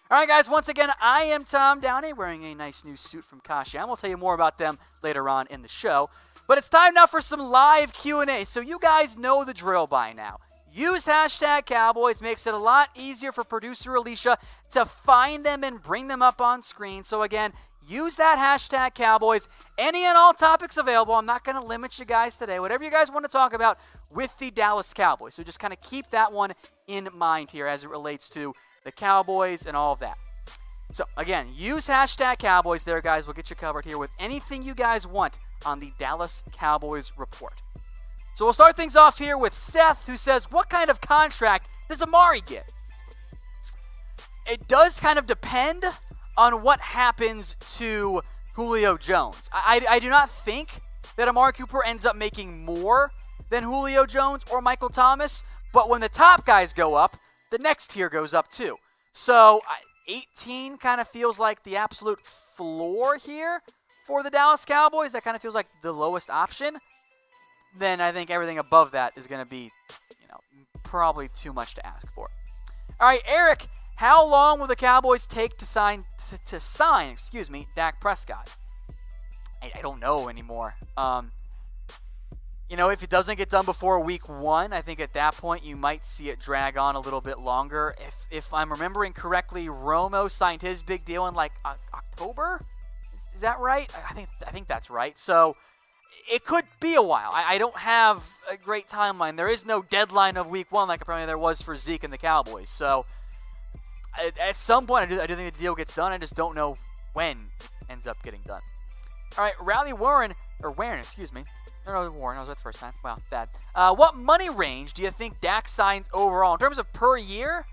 All right, guys, once again, I am Tom Downey, wearing a nice new suit from Kashyam. We'll tell you more about them later on in the show. But it's time now for some live Q&A. So you guys know the drill by now. Use hashtag Cowboys. Makes it a lot easier for producer Alicia to find them and bring them up on screen. So again, use that hashtag Cowboys. Any and all topics available. I'm not going to limit you guys today. Whatever you guys want to talk about with the Dallas Cowboys. So just kind of keep that one in mind here as it relates to the Cowboys and all of that. So again, use hashtag Cowboys there, guys. We'll get you covered here with anything you guys want on the Dallas Cowboys report. So we'll start things off here with Seth, who says, what kind of contract does Amari get? It does kind of depend on what happens to Julio Jones. I do not think that Amari Cooper ends up making more than Julio Jones or Michael Thomas, but when the top guys go up, the next tier goes up too. So 18 kind of feels like the absolute floor here for the Dallas Cowboys. That kind of feels like the lowest option. Then I think everything above that is going to be, probably too much to ask for. All right, Eric, how long will the Cowboys take to sign Dak Prescott? I don't know anymore. If it doesn't get done before week 1, I think at that point you might see it drag on a little bit longer. If I'm remembering correctly, Romo signed his big deal in like October. Is that right? I think that's right. So it could be a while. I don't have a great timeline. There is no deadline of week 1 like apparently there was for Zeke and the Cowboys. So at some point, I do think the deal gets done. I just don't know when it ends up getting done. All right, Raleigh Warren, excuse me. No, Warren, I was right the first time. Wow, bad. What money range do you think Dak signs overall? In terms of per year,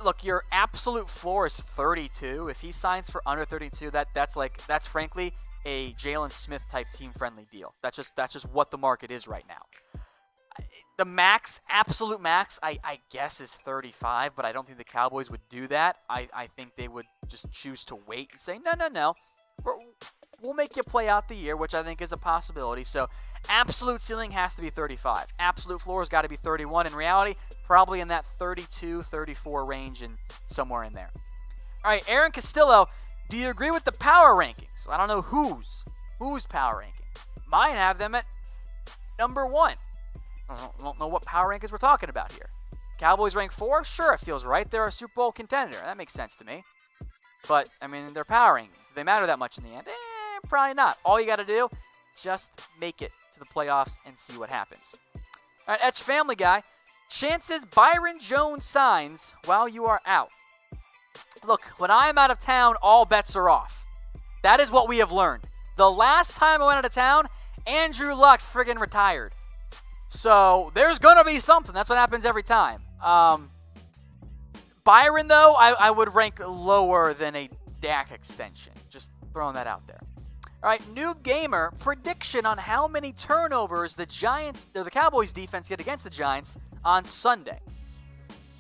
look, your absolute floor is 32. If he signs for under 32, that's frankly a Jalen Smith type team-friendly deal. That's just what the market is right now. The absolute max, I guess, is 35, but I don't think the Cowboys would do that. I think they would just choose to wait and say, no. We'll make you play out the year, which I think is a possibility. So absolute ceiling has to be 35. Absolute floor has got to be 31. In reality, probably in that 32, 34 range and somewhere in there. All right, Aaron Castillo, do you agree with the power rankings? I don't know whose power rankings. Mine have them at number 1. I don't know what power rankings we're talking about here. Cowboys rank 4? Sure, it feels right. They're a Super Bowl contender. That makes sense to me. But, they're power rankings. Do they matter that much in the end? Probably not. All you got to do, just make it to the playoffs and see what happens. All right, that's Family Guy. Chances Byron Jones signs while you are out. Look, when I'm out of town, all bets are off. That is what we have learned. The last time I went out of town, Andrew Luck friggin' retired. So there's going to be something. That's what happens every time. Byron, though, I would rank lower than a Dak extension. Just throwing that out there. All right, Noob Gamer, prediction on how many turnovers the Cowboys defense get against the Giants on Sunday.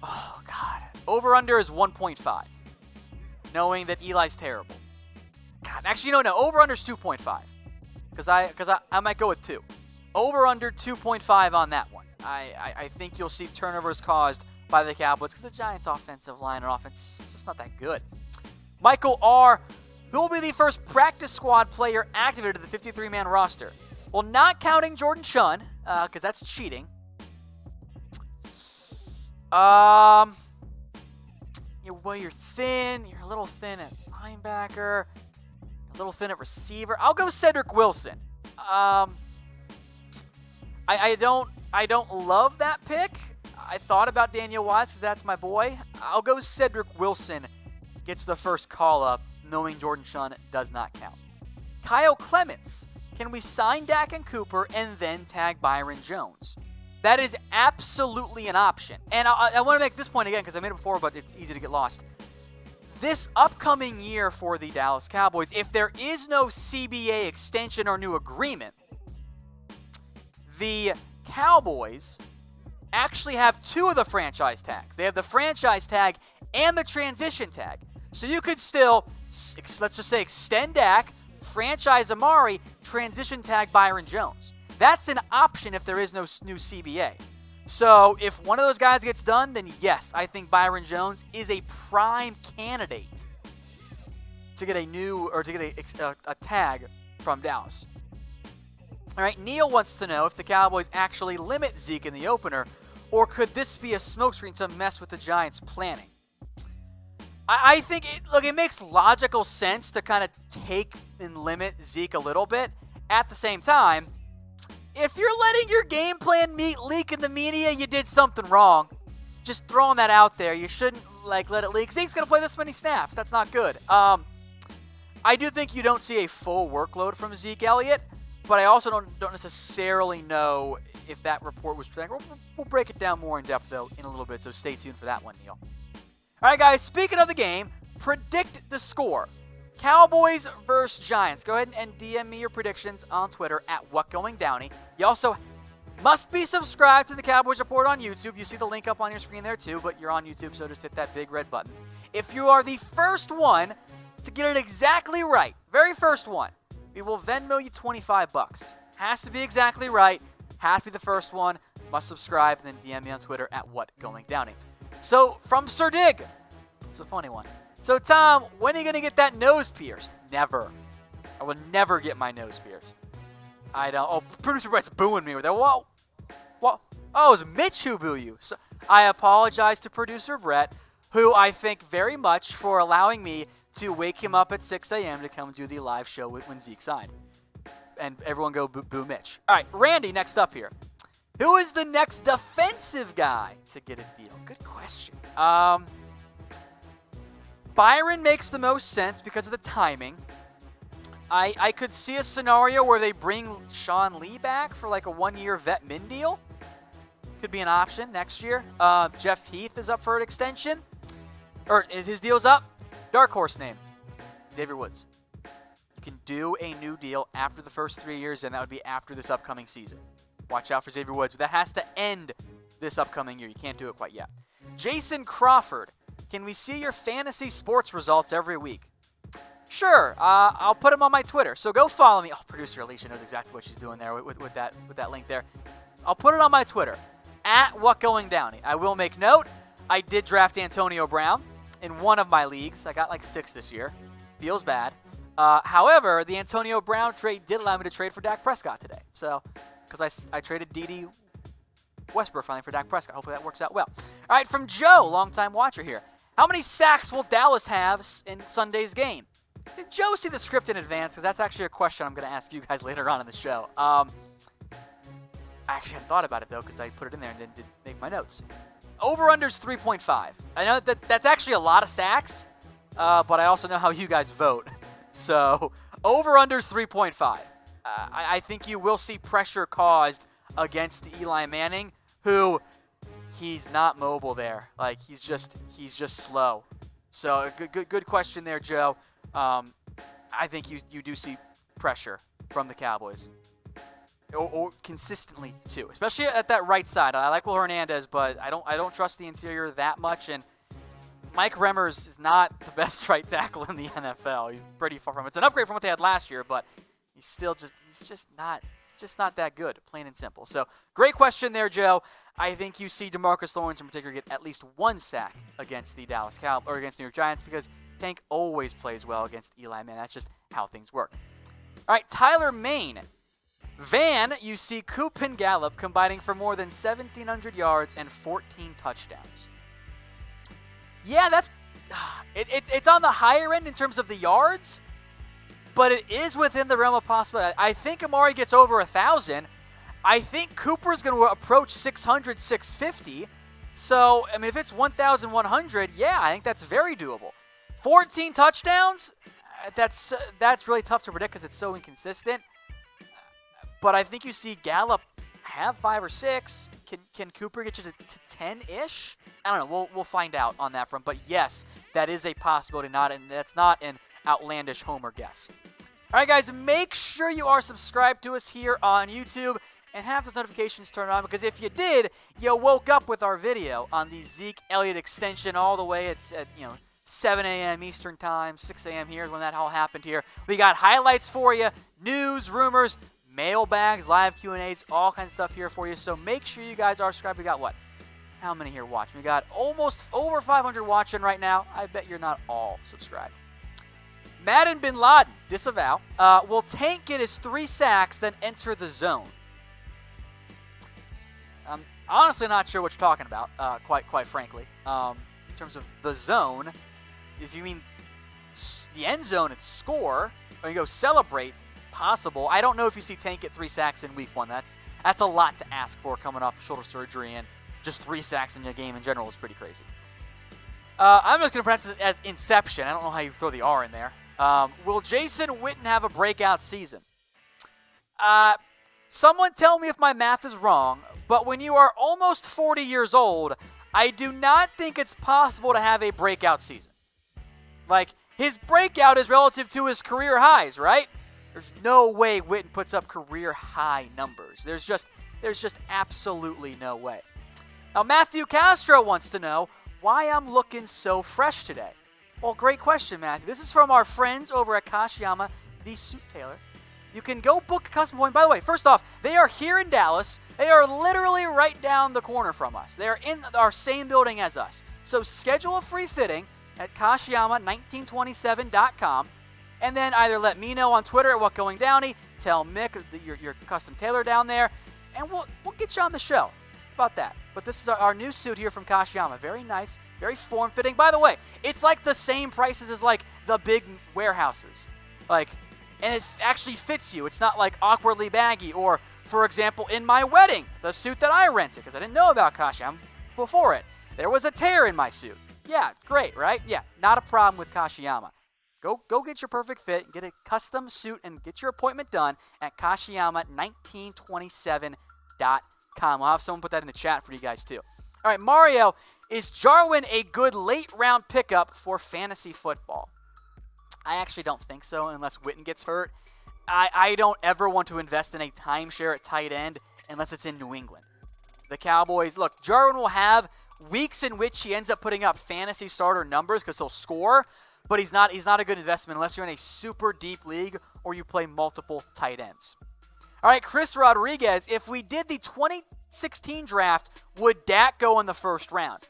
Oh, God. Over-under is 1.5, knowing that Eli's terrible. God, actually, no. Over-under is 2.5, because I might go with 2. Over-under 2.5 on that one. I think you'll see turnovers caused by the Cowboys because the Giants' offensive line and offense is just not that good. Michael R., who will be the first practice squad player activated to the 53-man roster? Well, not counting Jordan Chun, because that's cheating. You're thin. You're a little thin at linebacker. A little thin at receiver. I'll go Cedric Wilson. I don't love that pick. I thought about Daniel Watts because that's my boy. I'll go Cedric Wilson gets the first call up, knowing Jordan Chun does not count. Kyle Clements, can we sign Dak and Cooper and then tag Byron Jones? That is absolutely an option. And I want to make this point again because I made it before, but it's easy to get lost. This upcoming year for the Dallas Cowboys, if there is no CBA extension or new agreement, the Cowboys actually have 2 of the franchise tags. They have the franchise tag and the transition tag. So you could still, let's just say, extend Dak, franchise Amari, transition tag Byron Jones. That's an option if there is no new CBA. So if one of those guys gets done, then yes, I think Byron Jones is a prime candidate to get a tag from Dallas. All right, Neal wants to know if the Cowboys actually limit Zeke in the opener, or could this be a smokescreen to mess with the Giants' planning? I think it makes logical sense to kind of take and limit Zeke a little bit. At the same time, if you're letting your game plan leak in the media, you did something wrong. Just throwing that out there. You shouldn't let it leak. Zeke's going to play this many snaps. That's not good. I do think you don't see a full workload from Zeke Elliott, but I also don't necessarily know if that report was true. We'll break it down more in depth, though, in a little bit, so stay tuned for that one, Neal. All right, guys, speaking of the game, predict the score. Cowboys versus Giants. Go ahead and DM me your predictions on Twitter at WhatGoingDowney. You also must be subscribed to the Cowboys Report on YouTube. You see the link up on your screen there, too, but you're on YouTube, so just hit that big red button. If you are the first one to get it exactly right, very first one, we will Venmo you $25. Has to be exactly right. Has to be the first one. Must subscribe, and then DM me on Twitter at WhatGoingDowney. So, from Sir Dig. It's a funny one. So, Tom, when are you going to get that nose pierced? Never. I will never get my nose pierced. I don't. Oh, producer Brett's booing me with that. Whoa. What? Oh, it was Mitch who booed you. So, I apologize to producer Brett, who I thank very much for allowing me to wake him up at 6 a.m. to come do the live show when Zeke signed. And everyone go boo Mitch. All right, Randy, next up here. Who is the next defensive guy to get a deal? Good question. Byron makes the most sense because of the timing. I could see a scenario where they bring Sean Lee back for like a one-year vet min deal. Could be an option next year. Jeff Heath is up for an extension. Or his deal's up. Dark horse name, Xavier Woods. You can do a new deal after the first 3 years, and that would be after this upcoming season. Watch out for Xavier Woods. But that has to end this upcoming year. You can't do it quite yet. Jason Crawford. Can we see your fantasy sports results every week? Sure. I'll put them on my Twitter. So go follow me. Oh, producer Alicia knows exactly what she's doing there with that link there. I'll put it on my Twitter at WhatGoingDowney. I will make note. I did draft Antonio Brown in one of my leagues. I got like 6 this year. Feels bad. However, the Antonio Brown trade did allow me to trade for Dak Prescott today. So, because I traded D.D. Westbrook finally for Dak Prescott. Hopefully that works out well. All right, from Joe, longtime watcher here. How many sacks will Dallas have in Sunday's game? Did Joe see the script in advance? Because that's actually a question I'm going to ask you guys later on in the show. I actually hadn't thought about it, though, because I put it in there and didn't make my notes. Over-under's 3.5. I know that's actually a lot of sacks, but I also know how you guys vote. So, over-under's 3.5. I think you will see pressure caused against Eli Manning, who he's not mobile there. Like, he's just slow. So, good question there, Joe. I think you do see pressure from the Cowboys. Or consistently too, especially at that right side. I like Will Hernandez, but I don't trust the interior that much. And Mike Remmers is not the best right tackle in the NFL. He's pretty far from it. It's an upgrade from what they had last year, but he's just not that good, plain and simple. So great question there, Joe. I think you see DeMarcus Lawrence in particular get at least 1 sack against the Dallas Cowboys or against New York Giants because Tank always plays well against Eli Manning. That's just how things work. All right, Tyler Main. Van, you see Coop and Gallup combining for more than 1,700 yards and 14 touchdowns. Yeah, it's on the higher end in terms of the yards, but it is within the realm of possibility. I think Amari gets over 1,000. I think Cooper's going to approach 600, 650. So, I mean, if it's 1,100, yeah, I think that's very doable. 14 touchdowns, that's really tough to predict because it's so inconsistent. But I think you see Gallup have 5 or 6. Can Cooper get you to 10-ish? I don't know. We'll find out on that front. But yes, that is a possibility. That's not an outlandish homer guess. All right, guys, make sure you are subscribed to us here on YouTube and have those notifications turned on because if you did, you woke up with our video on the Zeke Elliott extension all the way. It's at 7 a.m. Eastern Time, 6 a.m. here is when that all happened here. We got highlights for you, news, rumors, mailbags, live Q&As, all kinds of stuff here for you. So make sure you guys are subscribed. We got what? How many here watching? We got almost over 500 watching right now. I bet you're not all subscribed. Madden Bin Laden, disavow. Will Tank get his 3 sacks, then enter the zone? I'm honestly not sure what you're talking about, quite frankly. In terms of the zone, if you mean the end zone and score, or you go celebrate, possible. I don't know if you see Tank get 3 sacks in week 1. That's a lot to ask for coming off shoulder surgery, and just 3 sacks in a game in general is pretty crazy. I'm just going to pronounce it as Incrption. I don't know how you throw the R in there. Will Jason Witten have a breakout season? Someone tell me if my math is wrong, but when you are almost 40 years old, I do not think it's possible to have a breakout season. Like, his breakout is relative to his career highs, right? There's no way Witten puts up career high numbers. There's just absolutely no way. Now, Matthew Castro wants to know why I'm looking so fresh today. Well, great question, Matthew. This is from our friends over at Kashiyama, the Suit Tailor. You can go book a custom appointment. By the way, first off, they are here in Dallas. They are literally right down the corner from us. They are in our same building as us. So schedule a free fitting at Kashiyama1927.com. And then either let me know on Twitter at What Going Downy, tell Mick your custom tailor down there, and we'll get you on the show. How about that? But this is our new suit here from Kashiyama. Very nice, very form-fitting. By the way, it's like the same prices as like the big warehouses. And it actually fits you. It's not like awkwardly baggy. Or, for example, in my wedding, the suit that I rented, because I didn't know about Kashiyama before it, there was a tear in my suit. Yeah, great, right? Yeah, not a problem with Kashiyama. Go get your perfect fit, get a custom suit, and get your appointment done at Kashiyama1927.com. I'll have someone put that in the chat for you guys, too. All right, Mario, is Jarwin a good late-round pickup for fantasy football? I actually don't think so, unless Witten gets hurt. I don't ever want to invest in a timeshare at tight end unless it's in New England. The Cowboys, look, Jarwin will have weeks in which he ends up putting up fantasy starter numbers because he'll score, but he's not a good investment unless you're in a super deep league or you play multiple tight ends. All right, Chris Rodriguez, if we did the 2016 draft, would Dak go in the first round?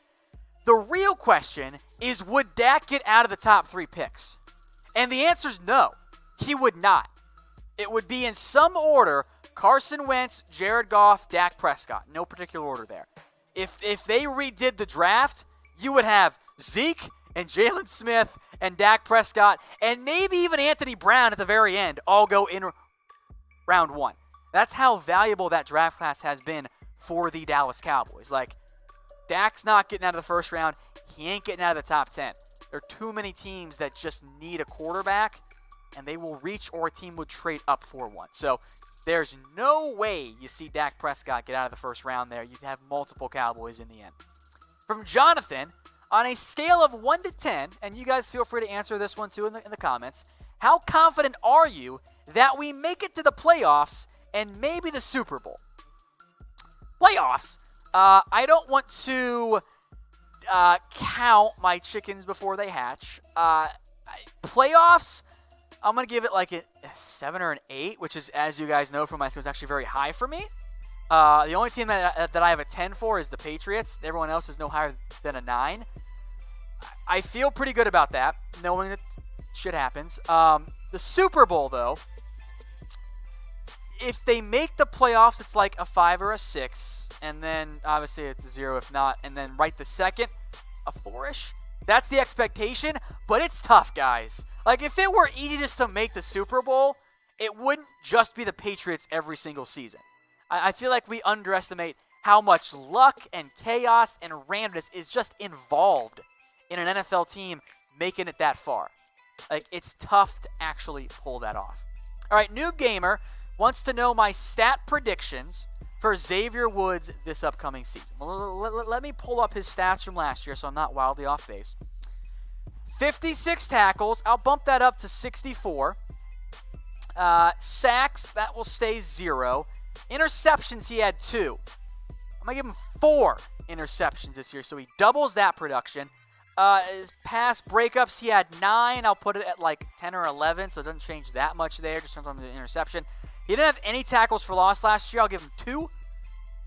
The real question is, would Dak get out of the top 3 picks? And the answer is no, he would not. It would be in some order: Carson Wentz, Jared Goff, Dak Prescott. No particular order there. If they redid the draft, you would have Zeke and Jalen Smith and Dak Prescott and maybe even Anthony Brown at the very end all go in round 1. That's how valuable that draft class has been for the Dallas Cowboys. Like, Dak's not getting out of the first round. He ain't getting out of the top 10. There are too many teams that just need a quarterback, and they will reach, or a team would trade up for one. So there's no way you see Dak Prescott get out of the first round there. You'd have multiple Cowboys in the end. From Jonathan, on a scale of 1 to 10, and you guys feel free to answer this one too in the comments, how confident are you that we make it to the playoffs and maybe the Super Bowl? Playoffs? I don't want to count my chickens before they hatch. Playoffs, I'm going to give it like a 7 or an 8, which is, as you guys know from my score, is actually very high for me. The only team that I have a 10 for is the Patriots. Everyone else is no higher than a 9. I feel pretty good about that, knowing that shit happens. The Super Bowl, though, if they make the playoffs, it's like a 5 or a 6, and then obviously it's a 0 if not, and then right the second, a 4-ish. That's the expectation, but it's tough, guys. Like, if it were easy just to make the Super Bowl, it wouldn't just be the Patriots every single season. I feel like we underestimate how much luck and chaos and randomness is just involved in an NFL team making it that far. Like, it's tough to actually pull that off. All right, Noob Gamer wants to know my stat predictions for Xavier Woods this upcoming season. Well, let me pull up his stats from last year so I'm not wildly off base. 56 tackles. I'll bump that up to 64. Sacks, that will stay 0. Interceptions, he had 2. I'm going to give him 4 interceptions this year, so he doubles that production. His pass breakups, he had 9. I'll put it at like 10 or 11, so it doesn't change that much there, just in terms of the interception. He didn't have any tackles for loss last year. I'll give him 2,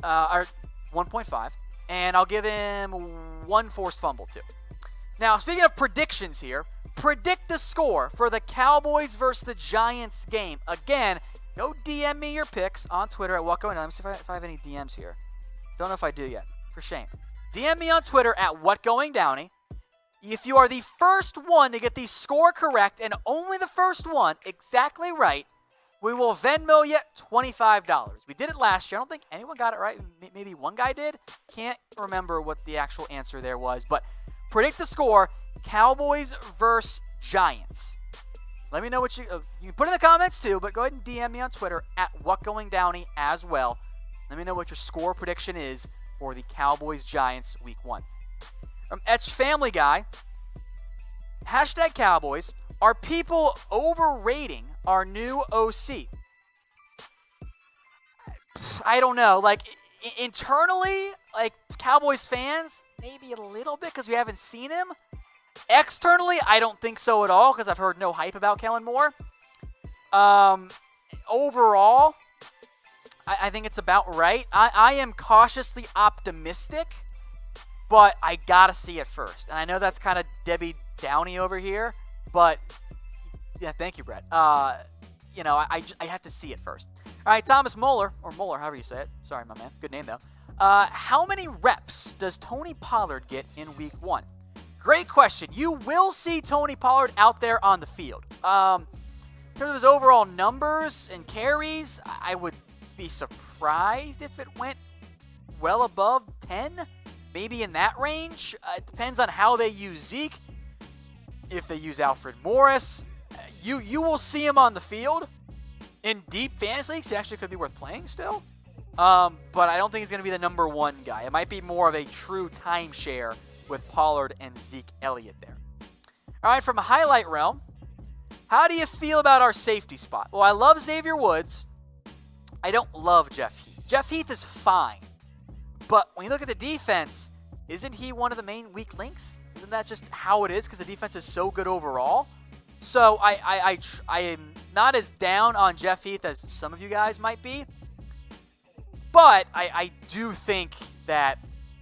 or 1.5, and I'll give him 1 forced fumble too. Now, speaking of predictions here, predict the score for the Cowboys versus the Giants game. Again, go DM me your picks on Twitter at whatgoingdowney. Let me see if I have any DMs here. Don't know if I do yet. For shame. DM me on Twitter at whatgoingdowney. If you are the first one to get the score correct, and only the first one exactly right, we will Venmo you $25. We did it last year. I don't think anyone got it right. Maybe one guy did. Can't remember what the actual answer there was. But predict the score, Cowboys versus Giants. Let me know what you can put in the comments too, but go ahead and DM me on Twitter at whatgoingdowney as well. Let me know what your score prediction is for the Cowboys-Giants Week 1. From Etch Family Guy, #Cowboys, are people overrating our new OC? I don't know. Like, internally, like, Cowboys fans, maybe a little bit because we haven't seen him. Externally, I don't think so at all because I've heard no hype about Kellen Moore. Overall, I think it's about right. I am cautiously optimistic, but I got to see it first. And I know that's kind of Debbie Downey over here, but yeah, thank you, Brett. I have to see it first. All right, Thomas Mohler, or Mohler, however you say it. Sorry, my man. Good name, though. How many reps does Tony Pollard get in Week 1? Great question. You will see Tony Pollard out there on the field. In terms of his overall numbers and carries, I would be surprised if it went well above 10, maybe in that range. It depends on how they use Zeke. If they use Alfred Morris, you will see him on the field. In deep fantasy leagues, he actually could be worth playing still. But I don't think he's going to be the number 1 guy. It might be more of a true timeshare with Pollard and Zeke Elliott there. All right, from a highlight realm, how do you feel about our safety spot? Well, I love Xavier Woods. I don't love Jeff Heath. Jeff Heath is fine. But when you look at the defense, isn't he one of the main weak links? Isn't that just how it is because the defense is so good overall? So I am not as down on Jeff Heath as some of you guys might be. But I do think that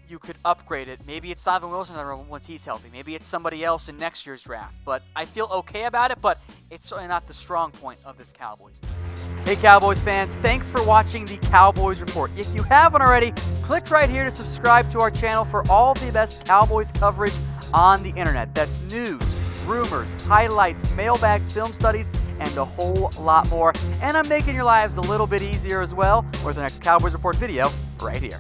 you could upgrade it. Maybe it's Donovan Wilson once he's healthy. Maybe it's somebody else in next year's draft. But I feel okay about it, but it's certainly not the strong point of this Cowboys team. Hey, Cowboys fans, thanks for watching the Cowboys Report. If you haven't already, click right here to subscribe to our channel for all the best Cowboys coverage on the internet. That's news, rumors, highlights, mailbags, film studies, and a whole lot more. And I'm making your lives a little bit easier as well with the next Cowboys Report video right here.